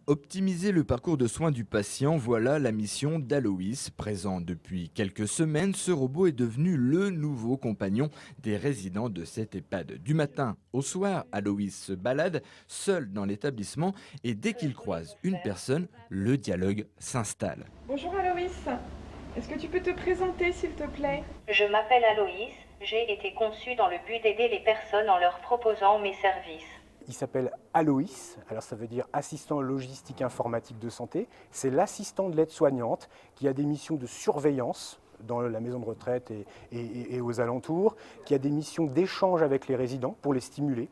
Optimiser le parcours de soins du patient, voilà la mission d'Aloïs. Présent depuis quelques semaines, ce robot est devenu le nouveau compagnon des résidents de cette EHPAD. Du matin au soir, Aloïs se balade seul dans l'établissement et dès qu'il croise une personne, le dialogue s'installe. Bonjour Aloïs, est-ce que tu peux te présenter s'il te plaît? Je m'appelle Aloïs, j'ai été conçue dans le but d'aider les personnes en leur proposant mes services. Il s'appelle Aloïs, alors ça veut dire assistant logistique informatique de santé. C'est l'assistant de l'aide-soignante qui a des missions de surveillance dans la maison de retraite et aux alentours, qui a des missions d'échange avec les résidents pour les stimuler.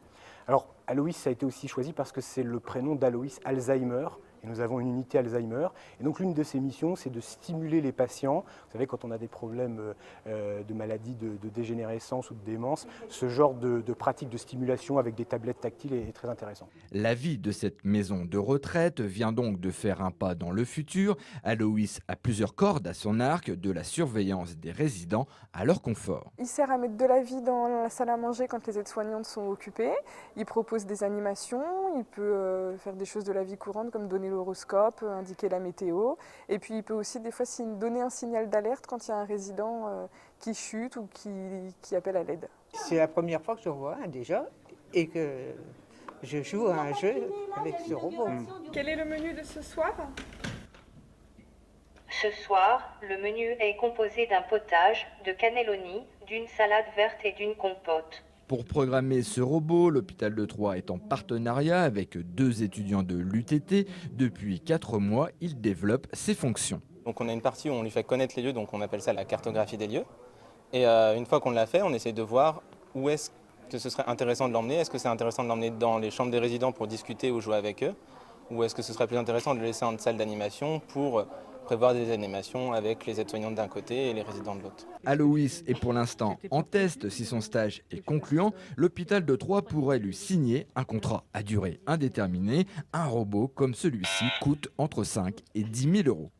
Alors Aloïs, ça a été aussi choisi parce que c'est le prénom d'Aloïs Alzheimer. Et nous avons une unité Alzheimer. Et donc l'une de ses missions, c'est de stimuler les patients. Vous savez, quand on a des problèmes de maladies de dégénérescence ou de démence, ce genre de pratique de stimulation avec des tablettes tactiles est très intéressant. La vie de cette maison de retraite vient donc de faire un pas dans le futur. Aloïs a plusieurs cordes à son arc, de la surveillance des résidents à leur confort. Il sert à mettre de la vie dans la salle à manger quand les aides-soignantes sont occupées. Il propose des animations, il peut faire des choses de la vie courante comme donner l'horoscope, indiquer la météo. Et puis il peut aussi des fois donner un signal d'alerte quand il y a un résident qui chute ou qui appelle à l'aide. C'est la première fois que je vois déjà et que je joue à un jeu avec ce robot. Quel est le menu de ce soir? Ce soir, le menu est composé d'un potage, de cannelloni, d'une salade verte et d'une compote. Pour programmer ce robot, l'hôpital de Troyes est en partenariat avec 2 étudiants de l'UTT. Depuis 4 mois, il développe ses fonctions. Donc on a une partie où on lui fait connaître les lieux, donc on appelle ça la cartographie des lieux. Et une fois qu'on l'a fait, on essaie de voir où est-ce que ce serait intéressant de l'emmener. Est-ce que c'est intéressant de l'emmener dans les chambres des résidents pour discuter ou jouer avec eux? Ou est-ce que ce serait plus intéressant de le laisser en salle d'animation pour prévoir des animations avec les aides-soignantes d'un côté et les résidents de l'autre? Aloïs est pour l'instant en test. Si son stage est concluant, l'hôpital de Troyes pourrait lui signer un contrat à durée indéterminée. Un robot comme celui-ci coûte entre 5 et 10 000 euros.